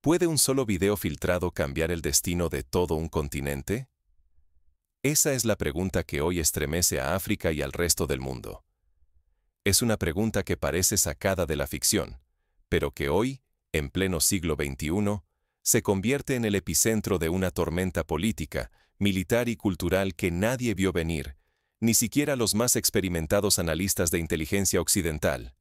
¿Puede un solo video filtrado cambiar el destino de todo un continente? Esa es la pregunta que hoy estremece a África y al resto del mundo. Es una pregunta que parece sacada de la ficción, pero que hoy, en pleno siglo XXI, se convierte en el epicentro de una tormenta política, militar y cultural que nadie vio venir, ni siquiera los más experimentados analistas de inteligencia occidental.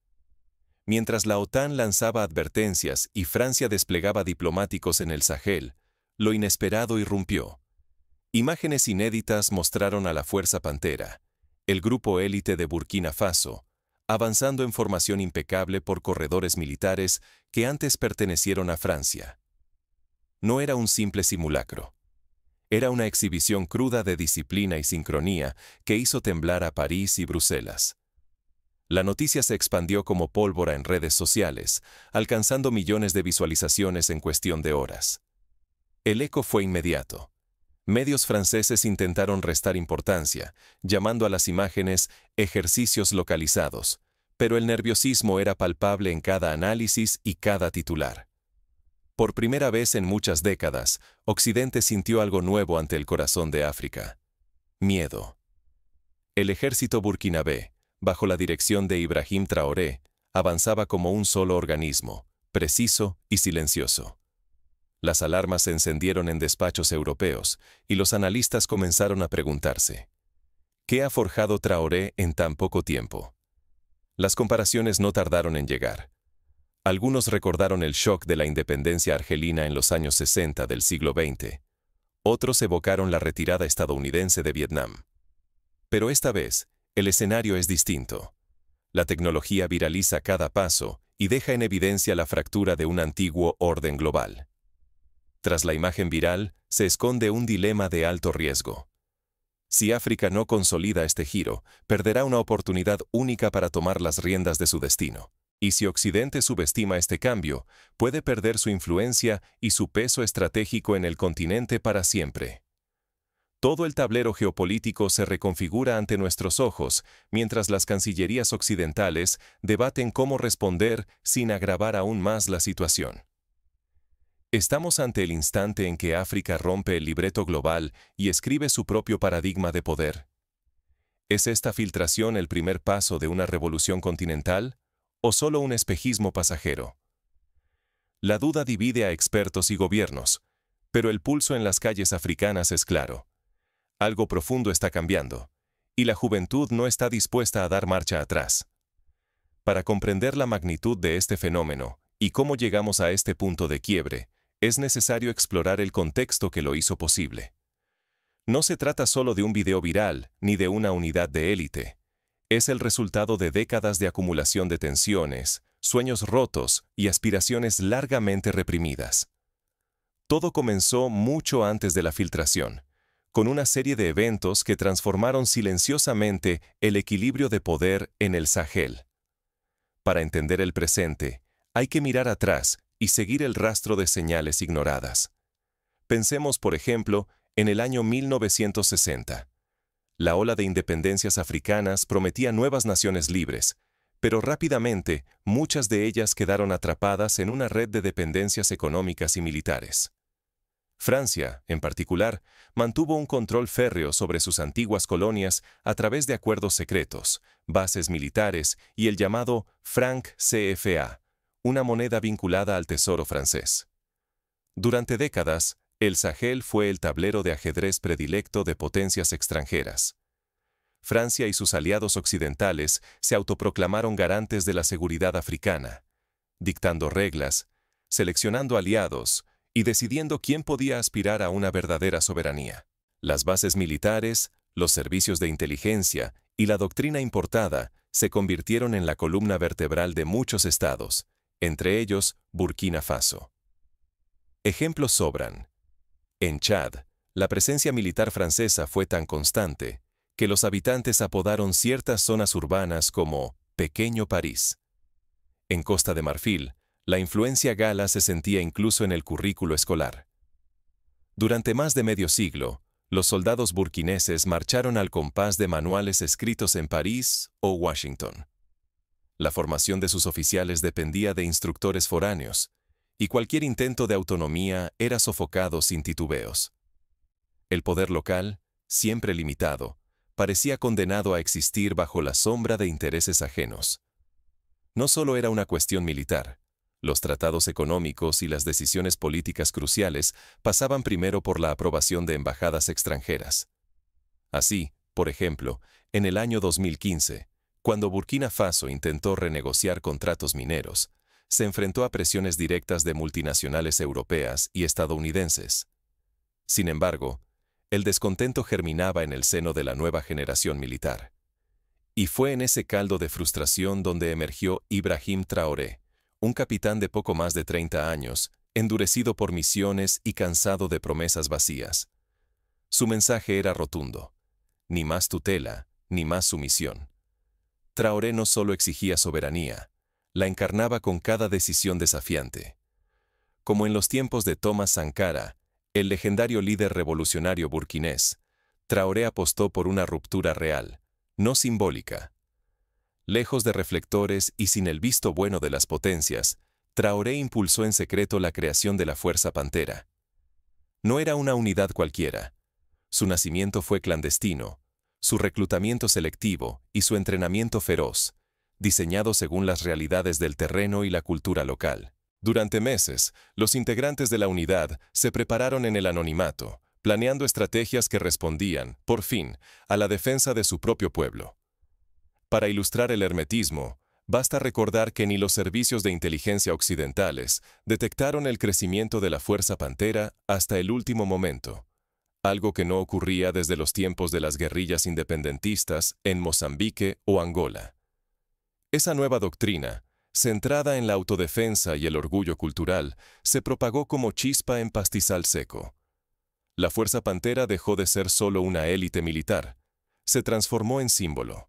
Mientras la OTAN lanzaba advertencias y Francia desplegaba diplomáticos en el Sahel, lo inesperado irrumpió. Imágenes inéditas mostraron a la Fuerza Pantera, el grupo élite de Burkina Faso, avanzando en formación impecable por corredores militares que antes pertenecieron a Francia. No era un simple simulacro. Era una exhibición cruda de disciplina y sincronía que hizo temblar a París y Bruselas. La noticia se expandió como pólvora en redes sociales, alcanzando millones de visualizaciones en cuestión de horas. El eco fue inmediato. Medios franceses intentaron restar importancia, llamando a las imágenes ejercicios localizados, pero el nerviosismo era palpable en cada análisis y cada titular. Por primera vez en muchas décadas, Occidente sintió algo nuevo ante el corazón de África: miedo. El ejército burkinabé, bajo la dirección de Ibrahim Traoré, avanzaba como un solo organismo, preciso y silencioso. Las alarmas se encendieron en despachos europeos, y los analistas comenzaron a preguntarse: ¿qué ha forjado Traoré en tan poco tiempo? Las comparaciones no tardaron en llegar. Algunos recordaron el shock de la independencia argelina en los años 60 del siglo XX. Otros evocaron la retirada estadounidense de Vietnam. Pero esta vez, el escenario es distinto. La tecnología viraliza cada paso y deja en evidencia la fractura de un antiguo orden global. Tras la imagen viral, se esconde un dilema de alto riesgo. Si África no consolida este giro, perderá una oportunidad única para tomar las riendas de su destino. Y si Occidente subestima este cambio, puede perder su influencia y su peso estratégico en el continente para siempre. Todo el tablero geopolítico se reconfigura ante nuestros ojos, mientras las cancillerías occidentales debaten cómo responder sin agravar aún más la situación. Estamos ante el instante en que África rompe el libreto global y escribe su propio paradigma de poder. ¿Es esta filtración el primer paso de una revolución continental, o solo un espejismo pasajero? La duda divide a expertos y gobiernos, pero el pulso en las calles africanas es claro. Algo profundo está cambiando, y la juventud no está dispuesta a dar marcha atrás. Para comprender la magnitud de este fenómeno y cómo llegamos a este punto de quiebre, es necesario explorar el contexto que lo hizo posible. No se trata solo de un video viral ni de una unidad de élite. Es el resultado de décadas de acumulación de tensiones, sueños rotos y aspiraciones largamente reprimidas. Todo comenzó mucho antes de la filtración, con una serie de eventos que transformaron silenciosamente el equilibrio de poder en el Sahel. Para entender el presente, hay que mirar atrás y seguir el rastro de señales ignoradas. Pensemos, por ejemplo, en el año 1960. La ola de independencias africanas prometía nuevas naciones libres, pero rápidamente muchas de ellas quedaron atrapadas en una red de dependencias económicas y militares. Francia, en particular, mantuvo un control férreo sobre sus antiguas colonias a través de acuerdos secretos, bases militares y el llamado franc CFA, una moneda vinculada al tesoro francés. Durante décadas, el Sahel fue el tablero de ajedrez predilecto de potencias extranjeras. Francia y sus aliados occidentales se autoproclamaron garantes de la seguridad africana, dictando reglas, seleccionando aliados y decidiendo quién podía aspirar a una verdadera soberanía. Las bases militares, los servicios de inteligencia y la doctrina importada se convirtieron en la columna vertebral de muchos estados, entre ellos Burkina Faso. Ejemplos sobran. En Chad, la presencia militar francesa fue tan constante que los habitantes apodaron ciertas zonas urbanas como Pequeño París. En Costa de Marfil, la influencia gala se sentía incluso en el currículo escolar. Durante más de medio siglo, los soldados burkineses marcharon al compás de manuales escritos en París o Washington. La formación de sus oficiales dependía de instructores foráneos, y cualquier intento de autonomía era sofocado sin titubeos. El poder local, siempre limitado, parecía condenado a existir bajo la sombra de intereses ajenos. No solo era una cuestión militar. Los tratados económicos y las decisiones políticas cruciales pasaban primero por la aprobación de embajadas extranjeras. Así, por ejemplo, en el año 2015, cuando Burkina Faso intentó renegociar contratos mineros, se enfrentó a presiones directas de multinacionales europeas y estadounidenses. Sin embargo, el descontento germinaba en el seno de la nueva generación militar. Y fue en ese caldo de frustración donde emergió Ibrahim Traoré, un capitán de poco más de 30 años, endurecido por misiones y cansado de promesas vacías. Su mensaje era rotundo: ni más tutela, ni más sumisión. Traoré no solo exigía soberanía, la encarnaba con cada decisión desafiante. Como en los tiempos de Thomas Sankara, el legendario líder revolucionario burkinés, Traoré apostó por una ruptura real, no simbólica. Lejos de reflectores y sin el visto bueno de las potencias, Traoré impulsó en secreto la creación de la Fuerza Pantera. No era una unidad cualquiera. Su nacimiento fue clandestino, su reclutamiento selectivo y su entrenamiento feroz, diseñado según las realidades del terreno y la cultura local. Durante meses, los integrantes de la unidad se prepararon en el anonimato, planeando estrategias que respondían, por fin, a la defensa de su propio pueblo. Para ilustrar el hermetismo, basta recordar que ni los servicios de inteligencia occidentales detectaron el crecimiento de la Fuerza Pantera hasta el último momento, algo que no ocurría desde los tiempos de las guerrillas independentistas en Mozambique o Angola. Esa nueva doctrina, centrada en la autodefensa y el orgullo cultural, se propagó como chispa en pastizal seco. La Fuerza Pantera dejó de ser solo una élite militar, se transformó en símbolo.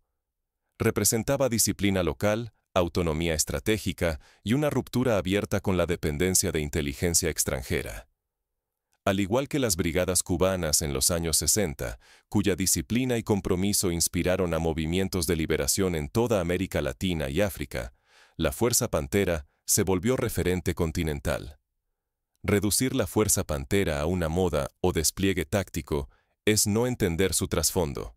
Representaba disciplina local, autonomía estratégica y una ruptura abierta con la dependencia de inteligencia extranjera. Al igual que las brigadas cubanas en los años 60, cuya disciplina y compromiso inspiraron a movimientos de liberación en toda América Latina y África, la Fuerza Pantera se volvió referente continental. Reducir la Fuerza Pantera a una moda o despliegue táctico es no entender su trasfondo.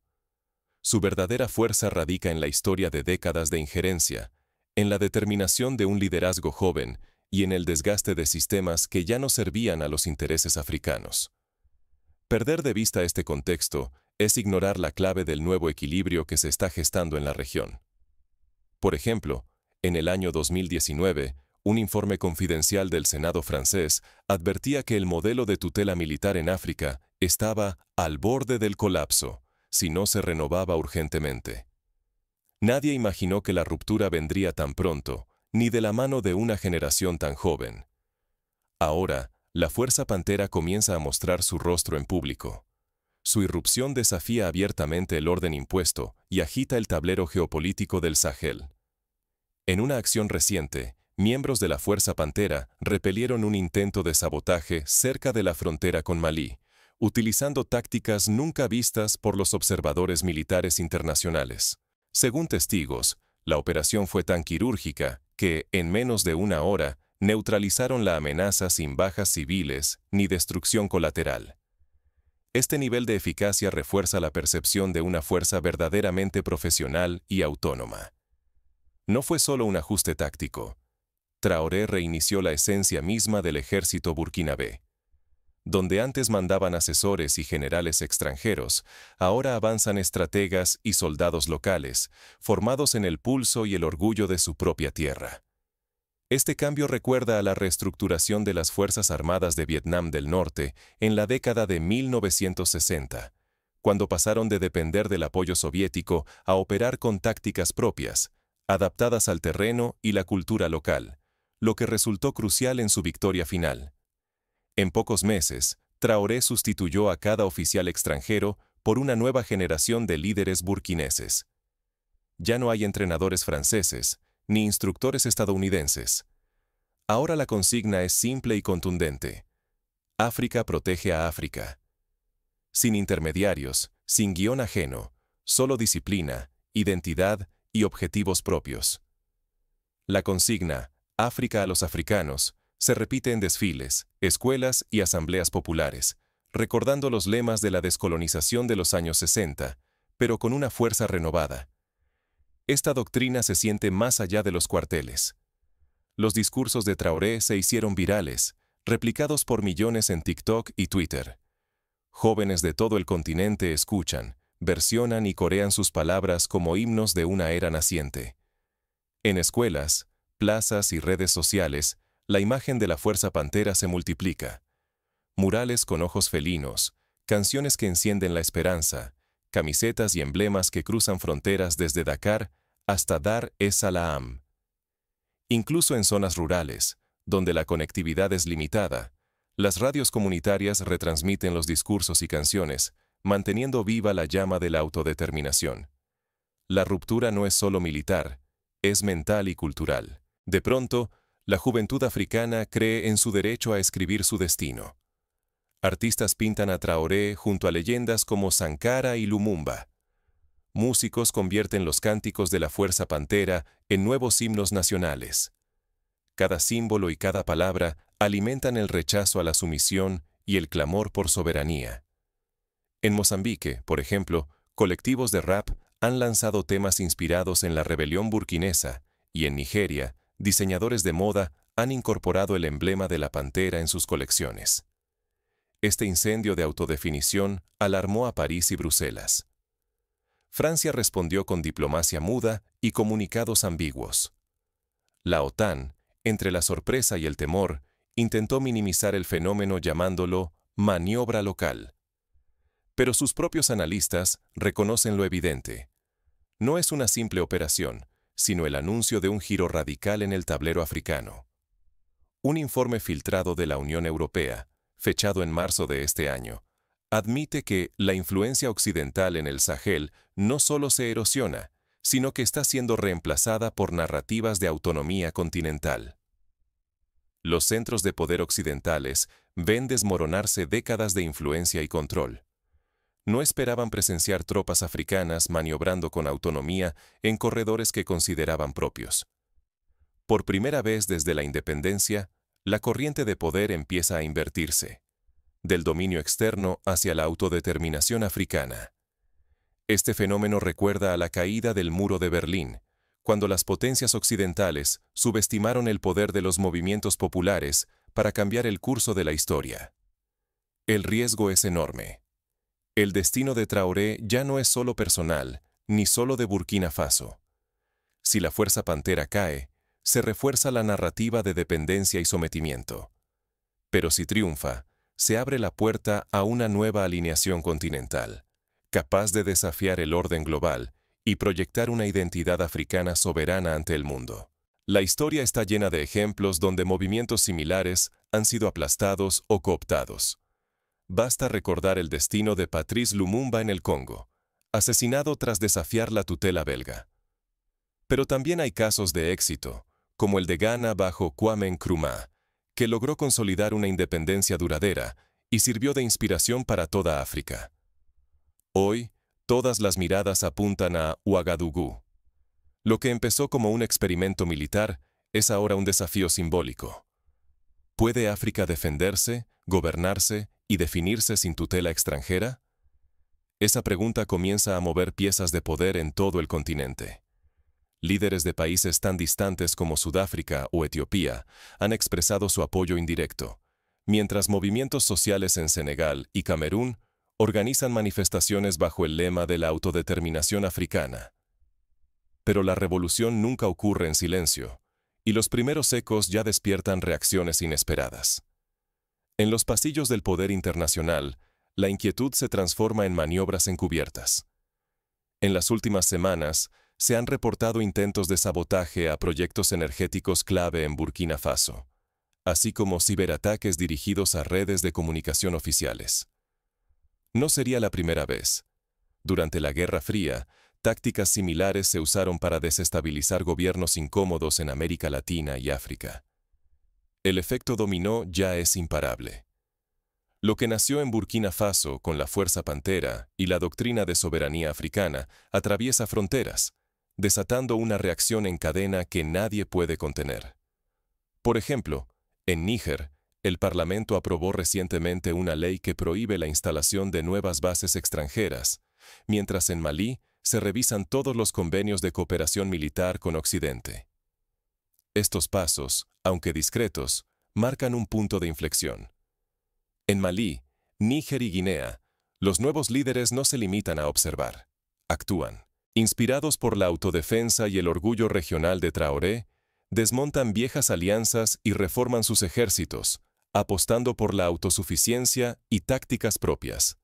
Su verdadera fuerza radica en la historia de décadas de injerencia, en la determinación de un liderazgo joven y en el desgaste de sistemas que ya no servían a los intereses africanos. Perder de vista este contexto es ignorar la clave del nuevo equilibrio que se está gestando en la región. Por ejemplo, en el año 2019, un informe confidencial del Senado francés advertía que el modelo de tutela militar en África estaba al borde del colapso, si no se renovaba urgentemente. Nadie imaginó que la ruptura vendría tan pronto, ni de la mano de una generación tan joven. Ahora, la Fuerza Pantera comienza a mostrar su rostro en público. Su irrupción desafía abiertamente el orden impuesto y agita el tablero geopolítico del Sahel. En una acción reciente, miembros de la Fuerza Pantera repelieron un intento de sabotaje cerca de la frontera con Malí, utilizando tácticas nunca vistas por los observadores militares internacionales. Según testigos, la operación fue tan quirúrgica que, en menos de una hora, neutralizaron la amenaza sin bajas civiles ni destrucción colateral. Este nivel de eficacia refuerza la percepción de una fuerza verdaderamente profesional y autónoma. No fue solo un ajuste táctico. Traoré reinició la esencia misma del ejército burkinabé. Donde antes mandaban asesores y generales extranjeros, ahora avanzan estrategas y soldados locales, formados en el pulso y el orgullo de su propia tierra. Este cambio recuerda a la reestructuración de las Fuerzas Armadas de Vietnam del Norte en la década de 1960, cuando pasaron de depender del apoyo soviético a operar con tácticas propias, adaptadas al terreno y la cultura local, lo que resultó crucial en su victoria final. En pocos meses, Traoré sustituyó a cada oficial extranjero por una nueva generación de líderes burkineses. Ya no hay entrenadores franceses, ni instructores estadounidenses. Ahora la consigna es simple y contundente. África protege a África. Sin intermediarios, sin guión ajeno, solo disciplina, identidad y objetivos propios. La consigna, África a los africanos, Se repite en desfiles, escuelas y asambleas populares, recordando los lemas de la descolonización de los años 60, pero con una fuerza renovada. Esta doctrina se siente más allá de los cuarteles. Los discursos de Traoré se hicieron virales, replicados por millones en TikTok y Twitter. Jóvenes de todo el continente escuchan, versionan y corean sus palabras como himnos de una era naciente. En escuelas, plazas y redes sociales, la imagen de la Fuerza Pantera se multiplica. Murales con ojos felinos, canciones que encienden la esperanza, camisetas y emblemas que cruzan fronteras desde Dakar hasta Dar es Salaam. Incluso en zonas rurales, donde la conectividad es limitada, las radios comunitarias retransmiten los discursos y canciones, manteniendo viva la llama de la autodeterminación. La ruptura no es solo militar, es mental y cultural. De pronto, la juventud africana cree en su derecho a escribir su destino. Artistas pintan a Traoré junto a leyendas como Sankara y Lumumba. Músicos convierten los cánticos de la Fuerza Pantera en nuevos himnos nacionales. Cada símbolo y cada palabra alimentan el rechazo a la sumisión y el clamor por soberanía. En Mozambique, por ejemplo, colectivos de rap han lanzado temas inspirados en la rebelión burkinesa, y en Nigeria, diseñadores de moda han incorporado el emblema de la pantera en sus colecciones. Este incendio de autodefinición alarmó a París y Bruselas. Francia respondió con diplomacia muda y comunicados ambiguos. La OTAN, entre la sorpresa y el temor, intentó minimizar el fenómeno llamándolo maniobra local. Pero sus propios analistas reconocen lo evidente. No es una simple operación, sino el anuncio de un giro radical en el tablero africano. Un informe filtrado de la Unión Europea, fechado en marzo de este año, admite que la influencia occidental en el Sahel no solo se erosiona, sino que está siendo reemplazada por narrativas de autonomía continental. Los centros de poder occidentales ven desmoronarse décadas de influencia y control. No esperaban presenciar tropas africanas maniobrando con autonomía en corredores que consideraban propios. Por primera vez desde la independencia, la corriente de poder empieza a invertirse, del dominio externo hacia la autodeterminación africana. Este fenómeno recuerda a la caída del muro de Berlín, cuando las potencias occidentales subestimaron el poder de los movimientos populares para cambiar el curso de la historia. El riesgo es enorme. El destino de Traoré ya no es solo personal, ni solo de Burkina Faso. Si la Fuerza Pantera cae, se refuerza la narrativa de dependencia y sometimiento. Pero si triunfa, se abre la puerta a una nueva alineación continental, capaz de desafiar el orden global y proyectar una identidad africana soberana ante el mundo. La historia está llena de ejemplos donde movimientos similares han sido aplastados o cooptados. Basta recordar el destino de Patrice Lumumba en el Congo, asesinado tras desafiar la tutela belga. Pero también hay casos de éxito, como el de Ghana bajo Kwame Nkrumah, que logró consolidar una independencia duradera y sirvió de inspiración para toda África. Hoy, todas las miradas apuntan a Ouagadougou. Lo que empezó como un experimento militar es ahora un desafío simbólico. ¿Puede África defenderse, gobernarse y definirse sin tutela extranjera? Esa pregunta comienza a mover piezas de poder en todo el continente. Líderes de países tan distantes como Sudáfrica o Etiopía han expresado su apoyo indirecto, mientras movimientos sociales en Senegal y Camerún organizan manifestaciones bajo el lema de la autodeterminación africana. Pero la revolución nunca ocurre en silencio, y los primeros ecos ya despiertan reacciones inesperadas. En los pasillos del poder internacional, la inquietud se transforma en maniobras encubiertas. En las últimas semanas, se han reportado intentos de sabotaje a proyectos energéticos clave en Burkina Faso, así como ciberataques dirigidos a redes de comunicación oficiales. No sería la primera vez. Durante la Guerra Fría, tácticas similares se usaron para desestabilizar gobiernos incómodos en América Latina y África. El efecto dominó ya es imparable. Lo que nació en Burkina Faso con la Fuerza Pantera y la doctrina de soberanía africana atraviesa fronteras, desatando una reacción en cadena que nadie puede contener. Por ejemplo, En Níger, el Parlamento aprobó recientemente una ley que prohíbe la instalación de nuevas bases extranjeras, mientras en Malí se revisan todos los convenios de cooperación militar con Occidente. Estos pasos, aunque discretos, marcan un punto de inflexión. En Malí, Níger y Guinea, los nuevos líderes no se limitan a observar, actúan. Inspirados por la autodefensa y el orgullo regional de Traoré, desmontan viejas alianzas y reforman sus ejércitos, apostando por la autosuficiencia y tácticas propias.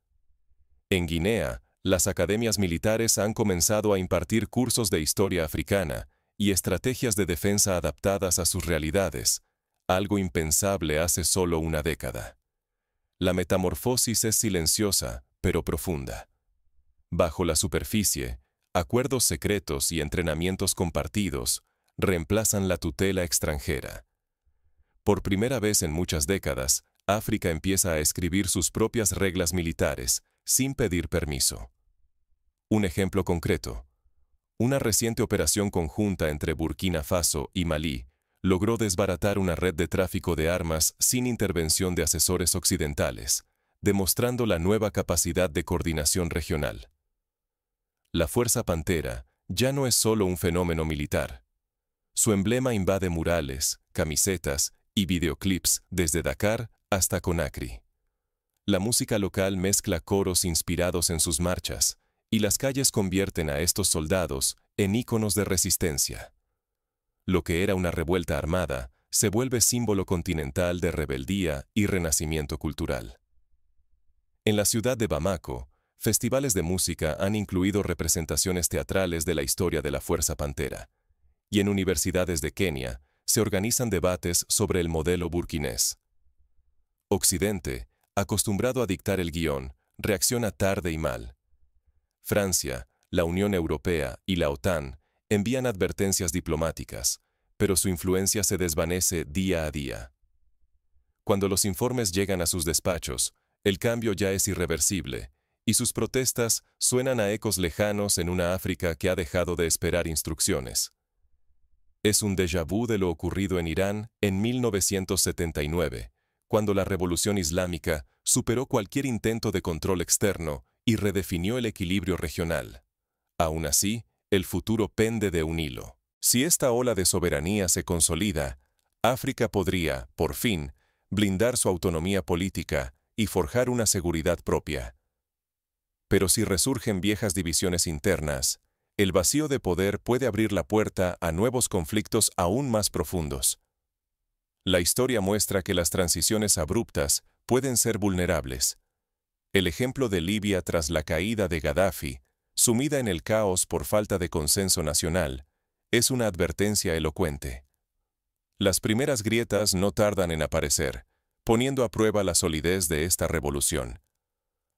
En Guinea, las academias militares han comenzado a impartir cursos de historia africana y estrategias de defensa adaptadas a sus realidades, algo impensable hace solo una década. La metamorfosis es silenciosa, pero profunda. Bajo la superficie, acuerdos secretos y entrenamientos compartidos reemplazan la tutela extranjera. Por primera vez en muchas décadas, África empieza a escribir sus propias reglas militares, sin pedir permiso. Un ejemplo concreto. Una reciente operación conjunta entre Burkina Faso y Malí logró desbaratar una red de tráfico de armas sin intervención de asesores occidentales, demostrando la nueva capacidad de coordinación regional. La Fuerza Pantera ya no es solo un fenómeno militar. Su emblema invade murales, camisetas y videoclips desde Dakar hasta Conakry. La música local mezcla coros inspirados en sus marchas, y las calles convierten a estos soldados en íconos de resistencia. Lo que era una revuelta armada se vuelve símbolo continental de rebeldía y renacimiento cultural. En la ciudad de Bamako, festivales de música han incluido representaciones teatrales de la historia de la Fuerza Pantera, y en universidades de Kenia se organizan debates sobre el modelo burkinés. Occidente, acostumbrado a dictar el guión, reacciona tarde y mal. Francia, la Unión Europea y la OTAN envían advertencias diplomáticas, pero su influencia se desvanece día a día. Cuando los informes llegan a sus despachos, el cambio ya es irreversible, y sus protestas suenan a ecos lejanos en una África que ha dejado de esperar instrucciones. Es un déjà vu de lo ocurrido en Irán en 1979, cuando la revolución islámica superó cualquier intento de control externo y redefinió el equilibrio regional. Aún así, el futuro pende de un hilo. Si esta ola de soberanía se consolida, África podría, por fin, blindar su autonomía política y forjar una seguridad propia. Pero si resurgen viejas divisiones internas, el vacío de poder puede abrir la puerta a nuevos conflictos aún más profundos. La historia muestra que las transiciones abruptas pueden ser vulnerables. El ejemplo de Libia tras la caída de Gaddafi, sumida en el caos por falta de consenso nacional, es una advertencia elocuente. Las primeras grietas no tardan en aparecer, poniendo a prueba la solidez de esta revolución.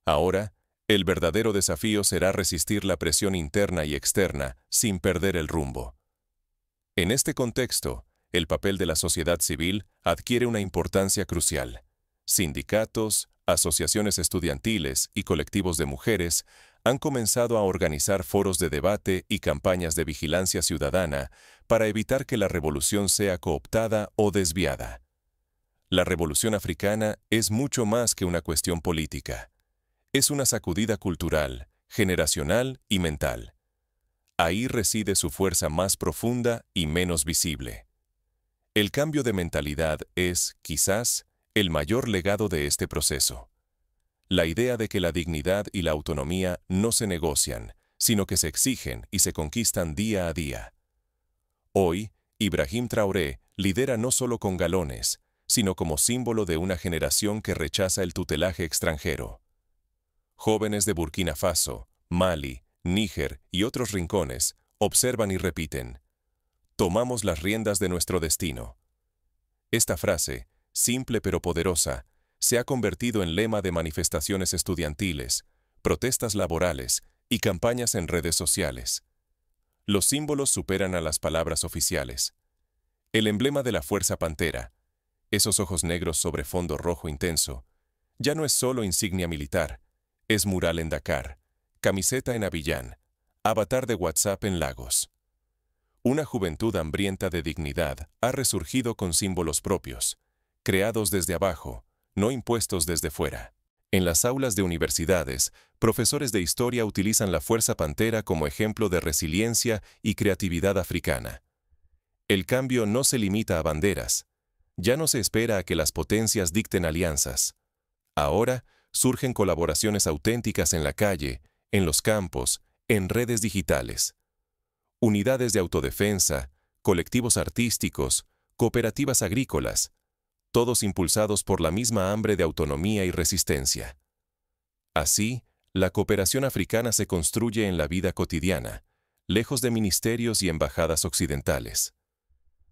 Ahora, el verdadero desafío será resistir la presión interna y externa sin perder el rumbo. En este contexto, el papel de la sociedad civil adquiere una importancia crucial. Sindicatos, asociaciones estudiantiles y colectivos de mujeres han comenzado a organizar foros de debate y campañas de vigilancia ciudadana para evitar que la revolución sea cooptada o desviada. La revolución africana es mucho más que una cuestión política. Es una sacudida cultural, generacional y mental. Ahí reside su fuerza más profunda y menos visible. El cambio de mentalidad es, quizás, el mayor legado de este proceso. La idea de que la dignidad y la autonomía no se negocian, sino que se exigen y se conquistan día a día. Hoy, Ibrahim Traoré lidera no solo con galones, sino como símbolo de una generación que rechaza el tutelaje extranjero. Jóvenes de Burkina Faso, Mali, Níger y otros rincones observan y repiten: tomamos las riendas de nuestro destino. Esta frase, simple pero poderosa, se ha convertido en lema de manifestaciones estudiantiles, protestas laborales y campañas en redes sociales. Los símbolos superan a las palabras oficiales. El emblema de la Fuerza Pantera, esos ojos negros sobre fondo rojo intenso, ya no es solo insignia militar, es mural en Dakar, camiseta en Abiyán, avatar de WhatsApp en Lagos. Una juventud hambrienta de dignidad ha resurgido con símbolos propios, creados desde abajo, no impuestos desde fuera. En las aulas de universidades, profesores de historia utilizan la Fuerza Pantera como ejemplo de resiliencia y creatividad africana. El cambio no se limita a banderas. Ya no se espera a que las potencias dicten alianzas. Ahora surgen colaboraciones auténticas en la calle, en los campos, en redes digitales. Unidades de autodefensa, colectivos artísticos, cooperativas agrícolas, todos impulsados por la misma hambre de autonomía y resistencia. Así, la cooperación africana se construye en la vida cotidiana, lejos de ministerios y embajadas occidentales.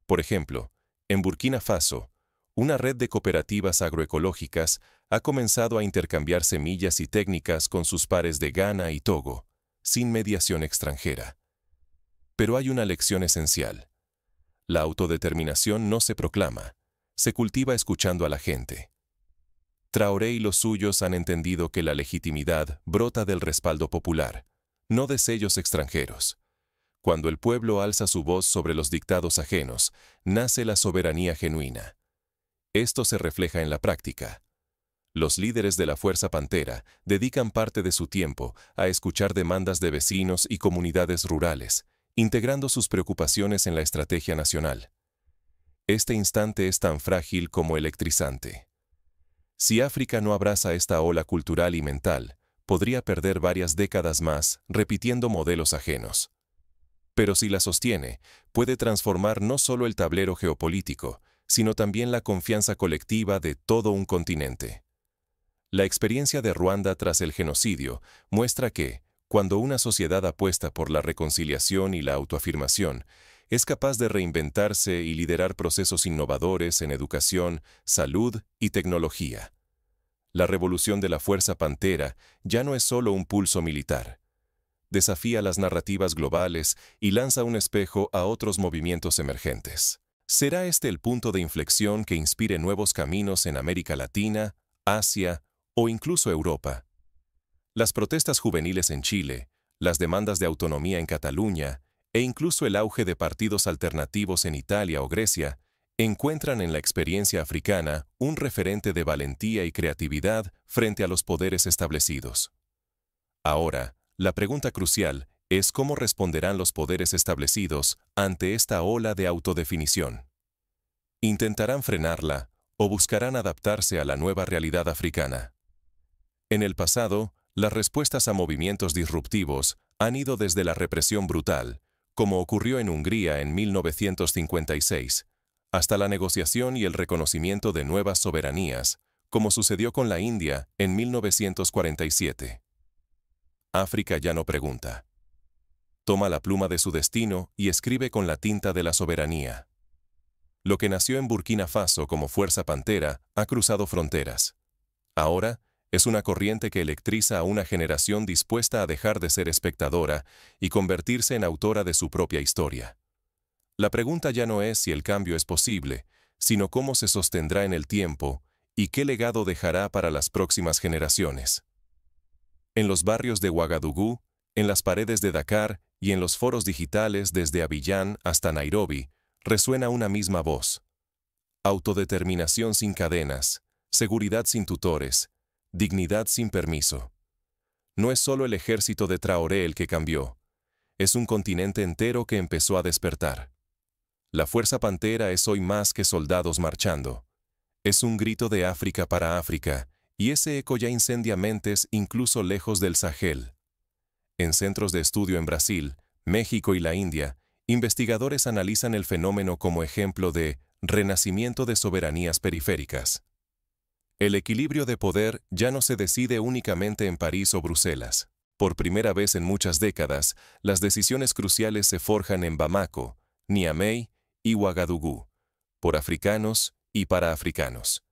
Por ejemplo, en Burkina Faso, una red de cooperativas agroecológicas ha comenzado a intercambiar semillas y técnicas con sus pares de Ghana y Togo, sin mediación extranjera. Pero hay una lección esencial. La autodeterminación no se proclama, se cultiva escuchando a la gente. Traoré y los suyos han entendido que la legitimidad brota del respaldo popular, no de sellos extranjeros. Cuando el pueblo alza su voz sobre los dictados ajenos, nace la soberanía genuina. Esto se refleja en la práctica. Los líderes de la Fuerza Pantera dedican parte de su tiempo a escuchar demandas de vecinos y comunidades rurales, integrando sus preocupaciones en la estrategia nacional. Este instante es tan frágil como electrizante. Si África no abraza esta ola cultural y mental, podría perder varias décadas más repitiendo modelos ajenos. Pero si la sostiene, puede transformar no solo el tablero geopolítico, sino también la confianza colectiva de todo un continente. La experiencia de Ruanda tras el genocidio muestra que, cuando una sociedad apuesta por la reconciliación y la autoafirmación, es capaz de reinventarse y liderar procesos innovadores en educación, salud y tecnología. La revolución de la Fuerza Pantera ya no es solo un pulso militar. Desafía las narrativas globales y lanza un espejo a otros movimientos emergentes. ¿Será este el punto de inflexión que inspire nuevos caminos en América Latina, Asia o incluso Europa? Las protestas juveniles en Chile, las demandas de autonomía en Cataluña e incluso el auge de partidos alternativos en Italia o Grecia encuentran en la experiencia africana un referente de valentía y creatividad frente a los poderes establecidos. Ahora, la pregunta crucial es cómo responderán los poderes establecidos ante esta ola de autodefinición. ¿Intentarán frenarla o buscarán adaptarse a la nueva realidad africana? En el pasado, las respuestas a movimientos disruptivos han ido desde la represión brutal, como ocurrió en Hungría en 1956, hasta la negociación y el reconocimiento de nuevas soberanías, como sucedió con la India en 1947. África ya no pregunta. Toma la pluma de su destino y escribe con la tinta de la soberanía. Lo que nació en Burkina Faso como Fuerza Pantera ha cruzado fronteras. Ahora, es una corriente que electriza a una generación dispuesta a dejar de ser espectadora y convertirse en autora de su propia historia. La pregunta ya no es si el cambio es posible, sino cómo se sostendrá en el tiempo y qué legado dejará para las próximas generaciones. En los barrios de Ouagadougou, en las paredes de Dakar y en los foros digitales desde Abiyán hasta Nairobi, resuena una misma voz. Autodeterminación sin cadenas, seguridad sin tutores, dignidad sin permiso. No es solo el ejército de Traoré el que cambió, es un continente entero que empezó a despertar. La Fuerza Pantera es hoy más que soldados marchando. Es un grito de África para África, y ese eco ya incendia mentes incluso lejos del Sahel. En centros de estudio en Brasil, México y la India, investigadores analizan el fenómeno como ejemplo de renacimiento de soberanías periféricas. El equilibrio de poder ya no se decide únicamente en París o Bruselas. Por primera vez en muchas décadas, las decisiones cruciales se forjan en Bamako, Niamey y Ouagadougou, por africanos y para africanos.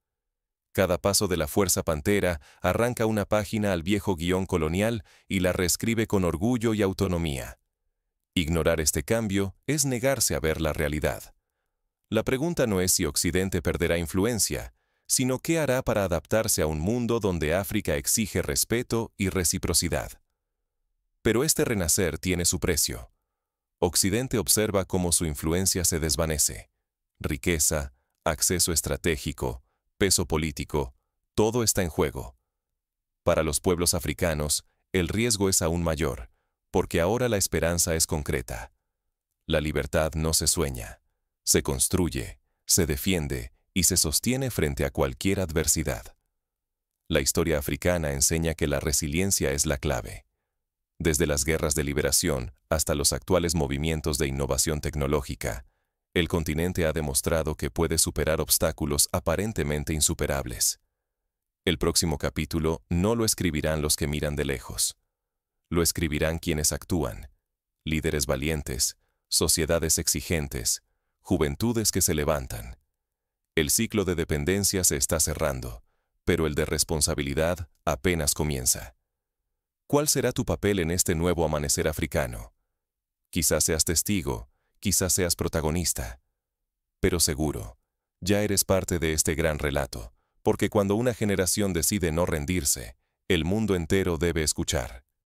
Cada paso de la Fuerza Pantera arranca una página al viejo guión colonial y la reescribe con orgullo y autonomía. Ignorar este cambio es negarse a ver la realidad. La pregunta no es si Occidente perderá influencia, sino qué hará para adaptarse a un mundo donde África exige respeto y reciprocidad. Pero este renacer tiene su precio. Occidente observa cómo su influencia se desvanece. Riqueza, acceso estratégico, peso político, todo está en juego. Para los pueblos africanos, el riesgo es aún mayor, porque ahora la esperanza es concreta. La libertad no se sueña, se construye, se defiende y se sostiene frente a cualquier adversidad. La historia africana enseña que la resiliencia es la clave. Desde las guerras de liberación hasta los actuales movimientos de innovación tecnológica, el continente ha demostrado que puede superar obstáculos aparentemente insuperables. El próximo capítulo no lo escribirán los que miran de lejos. Lo escribirán quienes actúan, líderes valientes, sociedades exigentes, juventudes que se levantan. El ciclo de dependencia se está cerrando, pero el de responsabilidad apenas comienza. ¿Cuál será tu papel en este nuevo amanecer africano? Quizás seas testigo, quizás seas protagonista. Pero seguro, ya eres parte de este gran relato, porque cuando una generación decide no rendirse, el mundo entero debe escuchar.